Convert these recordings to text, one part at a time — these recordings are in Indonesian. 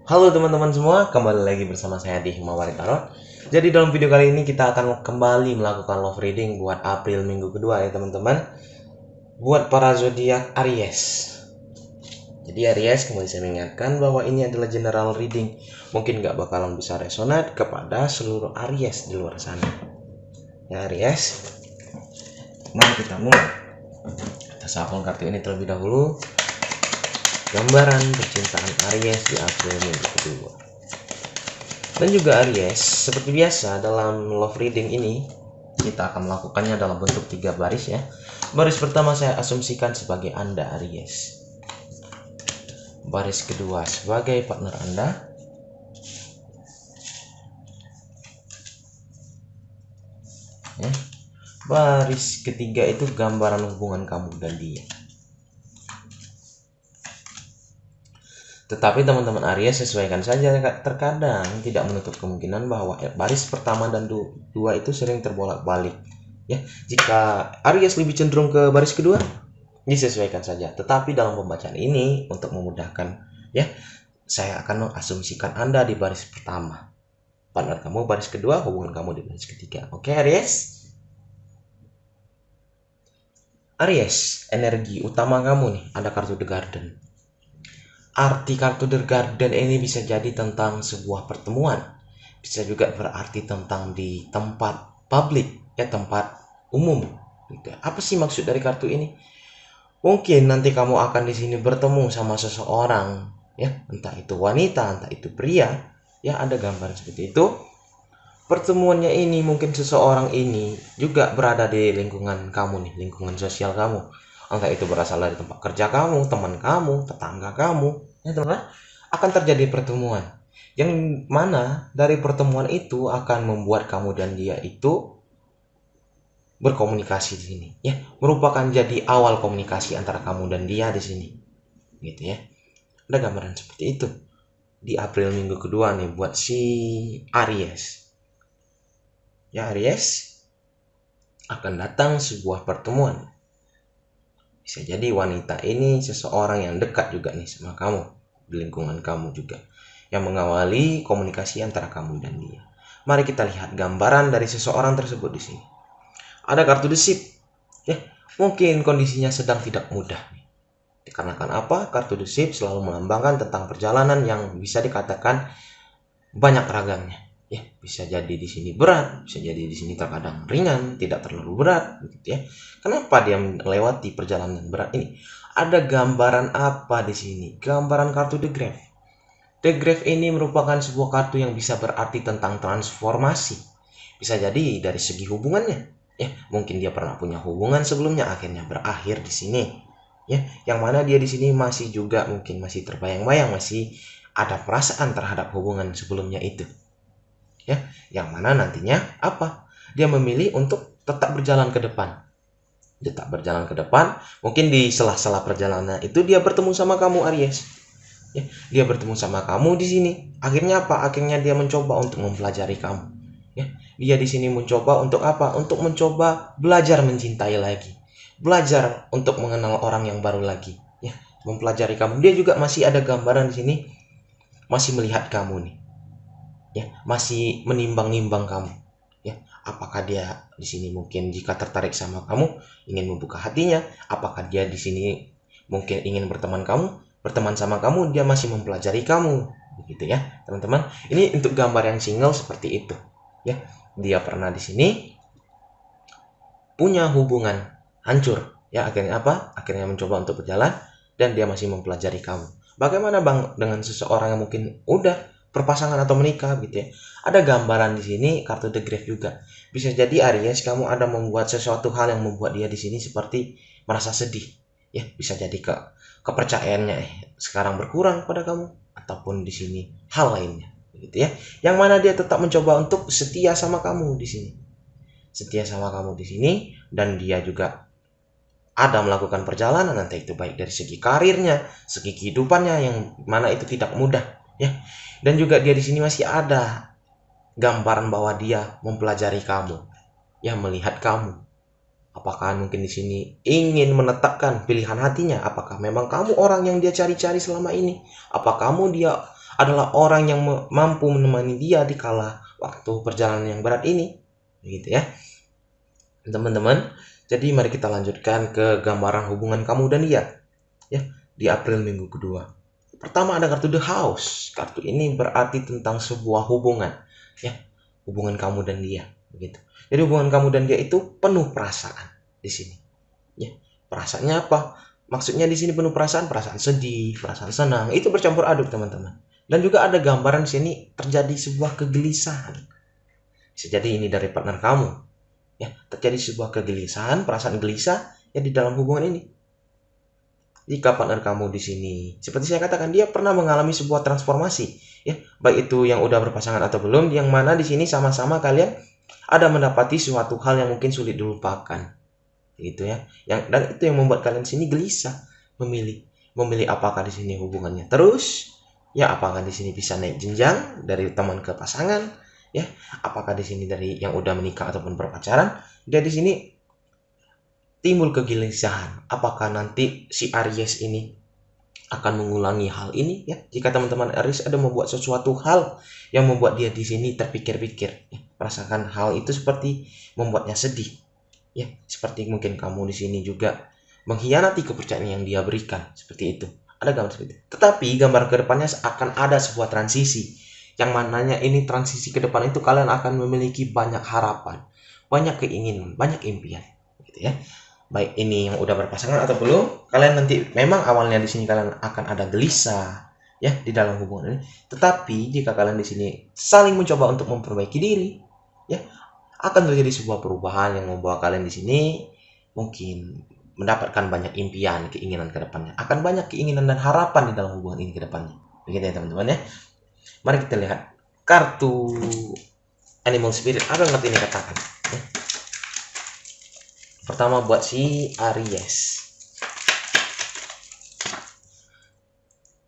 Halo teman-teman semua, kembali lagi bersama saya di Himawari Tarot. Jadi dalam video kali ini kita akan kembali melakukan love reading buat April minggu kedua ya teman-teman. Buat para zodiak Aries. Jadi Aries, kembali saya mengingatkan bahwa ini adalah general reading. Mungkin nggak bakalan bisa resonate kepada seluruh Aries di luar sana. Ya Aries, mari kita mulai. Kita shuffle kartu ini terlebih dahulu. Gambaran percintaan Aries di April minggu kedua. Dan juga Aries, seperti biasa dalam love reading ini kita akan melakukannya dalam bentuk 3 baris ya. Baris pertama saya asumsikan sebagai Anda Aries. Baris kedua sebagai partner Anda. Ya. Baris ketiga itu gambaran hubungan kamu dan dia. Tetapi teman-teman Aries sesuaikan saja, terkadang tidak menutup kemungkinan bahwa baris pertama dan dua itu sering terbolak-balik. Ya, jika Aries lebih cenderung ke baris kedua, disesuaikan saja. Tetapi dalam pembacaan ini untuk memudahkan, ya, saya akan mengasumsikan Anda di baris pertama, partner kamu baris kedua, hubungan kamu di baris ketiga. Oke, Aries? Aries, energi utama kamu nih, ada kartu The Garden. Arti kartu The Garden ini bisa jadi tentang sebuah pertemuan, bisa juga berarti tentang di tempat publik, ya tempat umum. Gitu. Apa sih maksud dari kartu ini? Mungkin nanti kamu akan di sini bertemu sama seseorang, ya entah itu wanita, entah itu pria, ya ada gambar seperti itu. Pertemuannya ini mungkin seseorang ini juga berada di lingkungan kamu nih, lingkungan sosial kamu. Entah itu berasal dari tempat kerja kamu, teman kamu, tetangga kamu, ya teman, akan terjadi pertemuan. Yang mana dari pertemuan itu akan membuat kamu dan dia itu berkomunikasi di sini, ya, merupakan jadi awal komunikasi antara kamu dan dia di sini, gitu ya. Ada gambaran seperti itu di April minggu kedua nih buat si Aries. Ya Aries, akan datang sebuah pertemuan. Bisa jadi wanita ini seseorang yang dekat juga nih sama kamu, di lingkungan kamu juga, yang mengawali komunikasi antara kamu dan dia. Mari kita lihat gambaran dari seseorang tersebut di sini. Ada kartu The Ship. Ya, mungkin kondisinya sedang tidak mudah. Dikarenakan apa? Kartu The Ship selalu melambangkan tentang perjalanan yang bisa dikatakan banyak ragamnya. Ya, bisa jadi di sini berat, bisa jadi di sini terkadang ringan, tidak terlalu berat, gitu ya. Kenapa dia melewati perjalanan berat ini? Ada gambaran apa di sini? Gambaran kartu The Grave. The Grave ini merupakan sebuah kartu yang bisa berarti tentang transformasi. Bisa jadi dari segi hubungannya, ya, mungkin dia pernah punya hubungan sebelumnya akhirnya berakhir di sini. Ya, yang mana dia di sini masih juga mungkin masih terbayang-bayang, masih ada perasaan terhadap hubungan sebelumnya itu. Ya, yang mana nantinya apa? Dia memilih untuk tetap berjalan ke depan. Tetap berjalan ke depan, mungkin di sela-sela perjalanan itu dia bertemu sama kamu Aries. Ya, dia bertemu sama kamu di sini. Akhirnya apa? Akhirnya dia mencoba untuk mempelajari kamu. Ya, dia di sini mencoba untuk apa? Untuk mencoba belajar mencintai lagi. Belajar untuk mengenal orang yang baru lagi. Ya, mempelajari kamu. Dia juga masih ada gambaran di sini, masih melihat kamu nih. Ya, masih menimbang-nimbang kamu. Ya, apakah dia di sini mungkin jika tertarik sama kamu ingin membuka hatinya, apakah dia di sini mungkin ingin berteman sama kamu, dia masih mempelajari kamu, begitu ya teman-teman. Ini untuk gambar yang single seperti itu, ya. Dia pernah di sini punya hubungan hancur, ya, akhirnya apa? Akhirnya mencoba untuk berjalan dan dia masih mempelajari kamu. Bagaimana Bang dengan seseorang yang mungkin udah berpasangan atau menikah gitu ya? Ada gambaran di sini kartu The Grave juga. Bisa jadi Aries kamu ada membuat sesuatu hal yang membuat dia di sini seperti merasa sedih. Ya, bisa jadi kepercayaannya sekarang berkurang pada kamu ataupun di sini hal lainnya gitu ya. Yang mana dia tetap mencoba untuk setia sama kamu di sini. Setia sama kamu di sini dan dia juga ada melakukan perjalanan, entah itu baik dari segi karirnya, segi kehidupannya yang mana itu tidak mudah, ya. Dan juga dia di sini masih ada gambaran bahwa dia mempelajari kamu, ya, melihat kamu. Apakah mungkin di sini ingin menetapkan pilihan hatinya? Apakah memang kamu orang yang dia cari-cari selama ini? Apa kamu dia adalah orang yang mampu menemani dia di kala waktu perjalanan yang berat ini, begitu ya teman-teman. Jadi mari kita lanjutkan ke gambaran hubungan kamu dan dia ya di April minggu kedua. Pertama ada kartu The House. Kartu ini berarti tentang sebuah hubungan ya, hubungan kamu dan dia, begitu. Jadi hubungan kamu dan dia itu penuh perasaan di sini ya. Perasaannya apa? Maksudnya di sini penuh perasaan sedih, perasaan senang, itu bercampur aduk teman-teman. Dan juga ada gambaran di sini terjadi sebuah kegelisahan. Bisa jadi ini dari partner kamu. Ya, terjadi sebuah kegelisahan, perasaan gelisah ya di dalam hubungan ini. Jika partner kamu di sini, seperti saya katakan, dia pernah mengalami sebuah transformasi, ya, baik itu yang udah berpasangan atau belum, yang mana di sini sama-sama kalian ada mendapati suatu hal yang mungkin sulit dilupakan. Gitu ya, dan itu yang membuat kalian sini gelisah, memilih apakah di sini hubungannya terus ya, apakah di sini bisa naik jenjang dari teman ke pasangan ya, apakah di sini dari yang udah menikah ataupun berpacaran. Dia di sini timbul kegelisahan, apakah nanti si Aries ini akan mengulangi hal ini ya. Jika teman-teman Aries ada membuat sesuatu hal yang membuat dia di sini terpikir-pikir ya, merasakan hal itu seperti membuatnya sedih ya, seperti mungkin kamu di sini juga mengkhianati kepercayaan yang dia berikan, seperti itu. Ada gambar seperti itu. Tetapi gambar kedepannya akan ada sebuah transisi, yang mananya ini transisi ke depan itu kalian akan memiliki banyak harapan, banyak keinginan, banyak impian, gitu ya. Baik ini yang udah berpasangan atau belum, kalian nanti memang awalnya di sini kalian akan ada gelisah ya di dalam hubungan ini. Tetapi jika kalian di sini saling mencoba untuk memperbaiki diri, ya, akan terjadi sebuah perubahan yang membawa kalian di sini mungkin mendapatkan banyak impian, keinginan ke depannya. Akan banyak keinginan dan harapan di dalam hubungan ini ke depannya. Begitu ya teman-teman ya. Mari kita lihat kartu Animal Spirit. Apa yang kartu ini katakan? Ya. Pertama buat si Aries.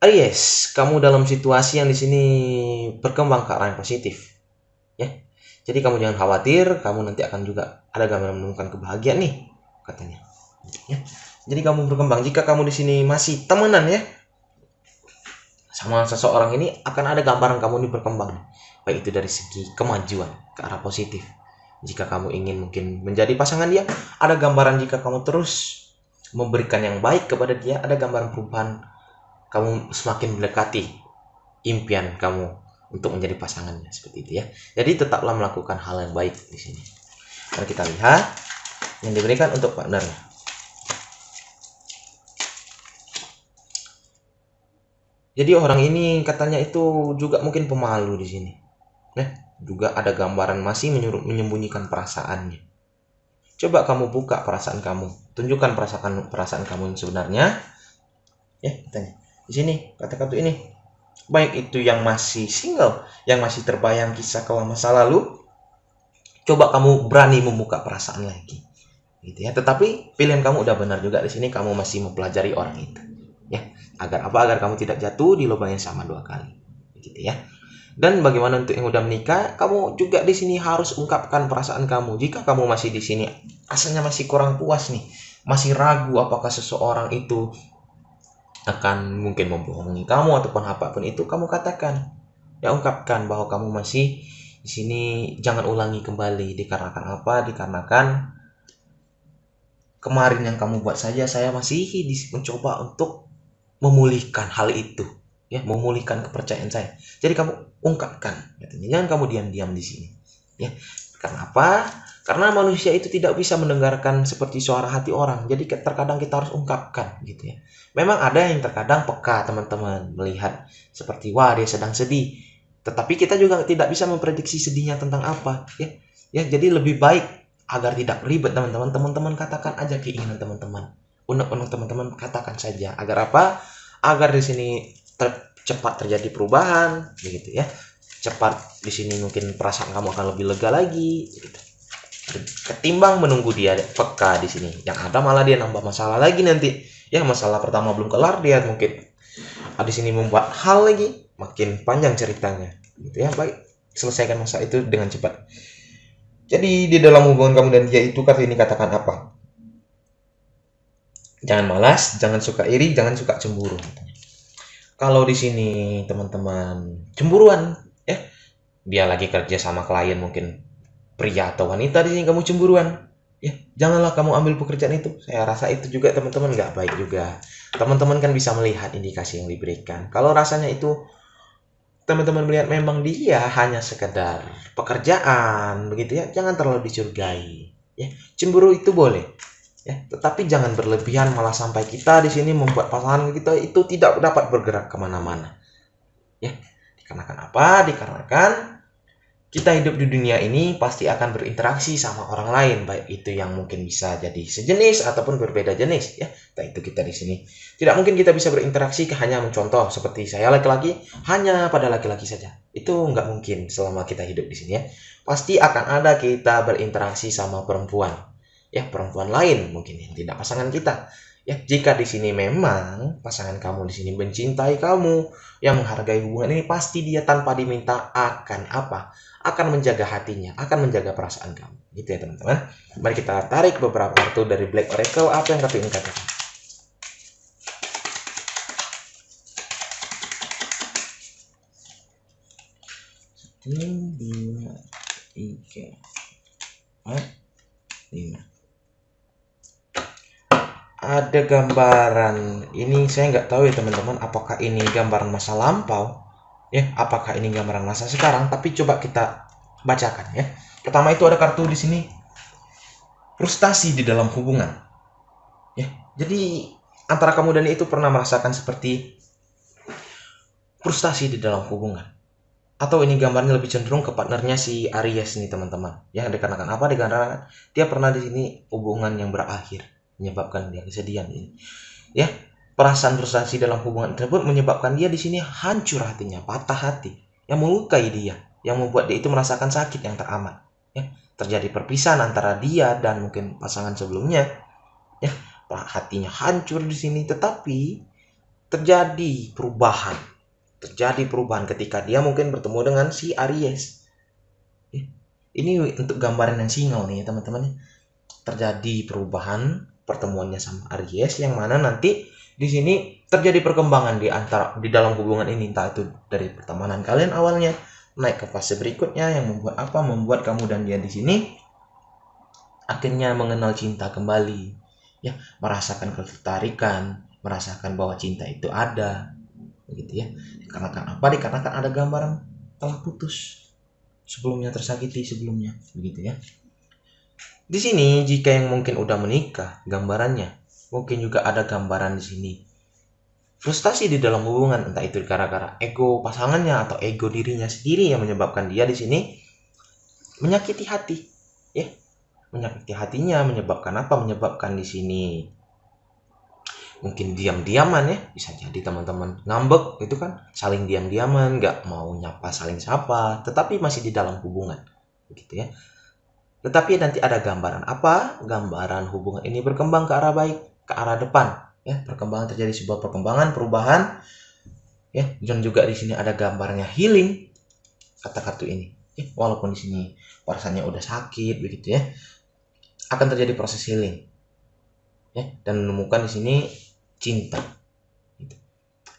Aries, kamu dalam situasi yang di sini berkembang ke arah yang positif. Ya. Jadi kamu jangan khawatir, kamu nanti akan juga ada gambaran menemukan kebahagiaan nih, katanya. Ya. Jadi kamu berkembang. Jika kamu di sini masih temenan ya sama seseorang ini, akan ada gambaran kamu ini berkembang, baik itu dari segi kemajuan ke arah positif. Jika kamu ingin mungkin menjadi pasangan dia, ada gambaran jika kamu terus memberikan yang baik kepada dia, ada gambaran perubahan kamu semakin mendekati impian kamu untuk menjadi pasangannya, seperti itu ya. Jadi tetaplah melakukan hal yang baik di sini. Mari kita lihat yang diberikan untuk partnernya. Jadi orang ini katanya itu juga mungkin pemalu di sini. Nah, juga ada gambaran masih menyembunyikan perasaannya. Coba kamu buka perasaan kamu, tunjukkan perasaan kamu yang sebenarnya. Ya, katanya. Di sini kata-kata ini. Baik itu yang masih single, yang masih terbayang kisah kelam masa lalu, coba kamu berani membuka perasaan lagi, gitu ya. Tetapi pilihan kamu udah benar juga di sini, kamu masih mempelajari orang itu, ya. Agar apa? Agar kamu tidak jatuh di lubang yang sama 2 kali, gitu ya. Dan bagaimana untuk yang udah menikah, kamu juga di sini harus ungkapkan perasaan kamu. Jika kamu masih di sini, asalnya masih kurang puas nih, masih ragu apakah seseorang itu akan mungkin membohongi kamu ataupun apapun itu, kamu katakan ya, ungkapkan bahwa kamu masih di sini, jangan ulangi kembali. Dikarenakan apa? Dikarenakan kemarin yang kamu buat saja, saya masih mencoba untuk memulihkan hal itu ya, memulihkan kepercayaan saya. Jadi kamu ungkapkan, jangan kamu diam-diam di sini ya. Karena apa? Karena manusia itu tidak bisa mendengarkan seperti suara hati orang. Jadi terkadang kita harus ungkapkan, gitu ya. Memang ada yang terkadang peka teman-teman, melihat seperti wah dia sedang sedih. Tetapi kita juga tidak bisa memprediksi sedihnya tentang apa, ya. Ya, jadi lebih baik agar tidak ribet teman-teman. Teman-teman katakan aja keinginan teman-teman. Unek-unek teman-teman katakan saja. Agar apa? Agar di sini cepat terjadi perubahan, begitu ya. Cepat di sini mungkin perasaan kamu akan lebih lega lagi, gitu. Ketimbang menunggu dia peka di sini, yang ada malah dia nambah masalah lagi nanti. Ya, masalah pertama belum kelar, dia mungkin di sini membuat hal lagi, makin panjang ceritanya, gitu ya. Baik, selesaikan masalah itu dengan cepat. Jadi di dalam hubungan kamu dan dia itu, kartu ini katakan apa? Jangan malas, jangan suka iri, jangan suka cemburu. Kalau di sini teman-teman cemburuan, ya, dia lagi kerja sama klien mungkin pria atau wanita, di sini kamu cemburuan, ya janganlah kamu ambil pekerjaan itu. Saya rasa itu juga teman-teman nggak baik juga. Teman-teman kan bisa melihat indikasi yang diberikan. Kalau rasanya itu teman-teman melihat memang dia hanya sekedar pekerjaan begitu ya, jangan terlalu dicurigai. Ya, cemburu itu boleh, ya, tetapi jangan berlebihan malah sampai kita di sini membuat pasangan kita itu tidak dapat bergerak kemana-mana. Ya, dikarenakan apa? Dikarenakan kita hidup di dunia ini pasti akan berinteraksi sama orang lain, baik itu yang mungkin bisa jadi sejenis ataupun berbeda jenis, ya. Nah, itu kita di sini. Tidak mungkin kita bisa berinteraksi hanya mencontoh seperti saya laki-laki hanya pada laki-laki saja. Itu nggak mungkin selama kita hidup di sini, ya. Pasti akan ada kita berinteraksi sama perempuan, ya, perempuan lain mungkin yang tidak pasangan kita. Ya, jika di sini memang pasangan kamu di sini mencintai kamu, yang menghargai hubungan ini, pasti dia tanpa diminta akan apa? Akan menjaga hatinya, akan menjaga perasaan kamu. Gitu ya teman-teman. Mari kita tarik beberapa kartu dari Black Oracle, apa yang kartu ini katakan. Satu, dua, tiga, empat, lima. Ada gambaran, ini saya nggak tahu ya teman-teman, apakah ini gambaran masa lampau, ya, apakah ini gambaran masa sekarang, tapi coba kita bacakan ya. Pertama itu ada kartu di sini, frustasi di dalam hubungan. Ya, jadi antara kamu dan dia itu pernah merasakan seperti frustasi di dalam hubungan. Atau ini gambarnya lebih cenderung ke partnernya si Aries nih teman-teman. Ya, dikarenakan apa? Dikarenakan dia pernah di sini hubungan yang berakhir, menyebabkan dia kesedihan ini. Ya, perasaan frustasi dalam hubungan tersebut menyebabkan dia di sini hancur hatinya, patah hati, yang melukai dia, yang membuat dia itu merasakan sakit yang teramat. Ya, terjadi perpisahan antara dia dan mungkin pasangan sebelumnya. Ya, hatinya hancur di sini, tetapi terjadi perubahan ketika dia mungkin bertemu dengan si Aries. Ya, ini untuk gambaran yang single nih teman-teman. Terjadi perubahan pertemuannya sama Aries, yang mana nanti di sini terjadi perkembangan di dalam hubungan ini, entah itu dari pertemanan kalian awalnya naik ke fase berikutnya yang membuat kamu dan dia di sini akhirnya mengenal cinta kembali, ya, merasakan ketertarikan, merasakan bahwa cinta itu ada, begitu ya. Dikarenakan apa? Dikarenakan ada gambaran telah putus sebelumnya, tersakiti sebelumnya, begitu ya. Di sini jika yang mungkin udah menikah, gambarannya mungkin juga ada gambaran di sini frustasi di dalam hubungan, entah itu gara-gara ego pasangannya atau ego dirinya sendiri yang menyebabkan dia di sini menyakiti hati, ya, menyakiti hatinya. Menyebabkan apa? Menyebabkan di sini mungkin diam-diaman, ya, bisa jadi teman-teman ngambek itu kan, saling diam-diaman, nggak mau nyapa saling sapa, tetapi masih di dalam hubungan, begitu ya. Tetapi nanti ada gambaran apa? Gambaran hubungan ini berkembang ke arah baik, ke arah depan, ya, perkembangan, terjadi sebuah perkembangan, perubahan, ya. Dan juga di sini ada gambarnya healing, kata kartu ini, ya, walaupun di sini perasaannya udah sakit begitu ya, akan terjadi proses healing, ya, dan menemukan di sini cinta. Gitu.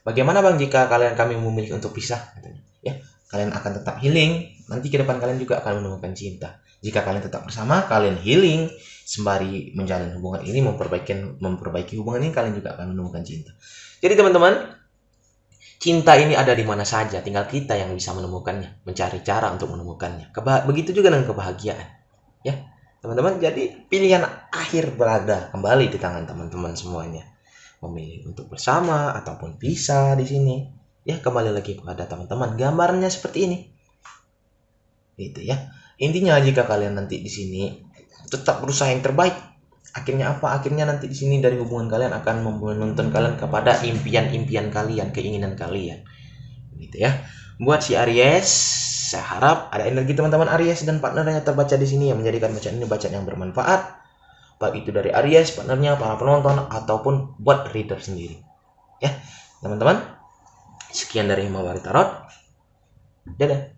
Bagaimana Bang jika kami memilih untuk pisah? Ya, kalian akan tetap healing. Nanti ke depan kalian juga akan menemukan cinta. Jika kalian tetap bersama, kalian healing sembari menjalin hubungan ini, memperbaiki hubungan ini, kalian juga akan menemukan cinta. Jadi teman-teman, cinta ini ada di mana saja, tinggal kita yang bisa menemukannya, mencari cara untuk menemukannya. Begitu juga dengan kebahagiaan, ya teman-teman. Jadi pilihan akhir berada kembali di tangan teman-teman semuanya, memilih untuk bersama ataupun pisah di sini. Ya, kembali lagi kepada teman-teman. Gambarnya seperti ini, gitu ya. Intinya jika kalian nanti di sini tetap berusaha yang terbaik, akhirnya apa? Akhirnya nanti di sini dari hubungan kalian akan menuntun kalian kepada impian-impian kalian, keinginan kalian, gitu ya. Buat si Aries, saya harap ada energi teman-teman Aries dan partnernya terbaca di sini yang menjadikan bacaan ini bacaan yang bermanfaat, baik itu dari Aries, partnernya, para penonton, ataupun buat reader sendiri. Ya, teman-teman. Sekian dari Himawari Tarot. Dadah.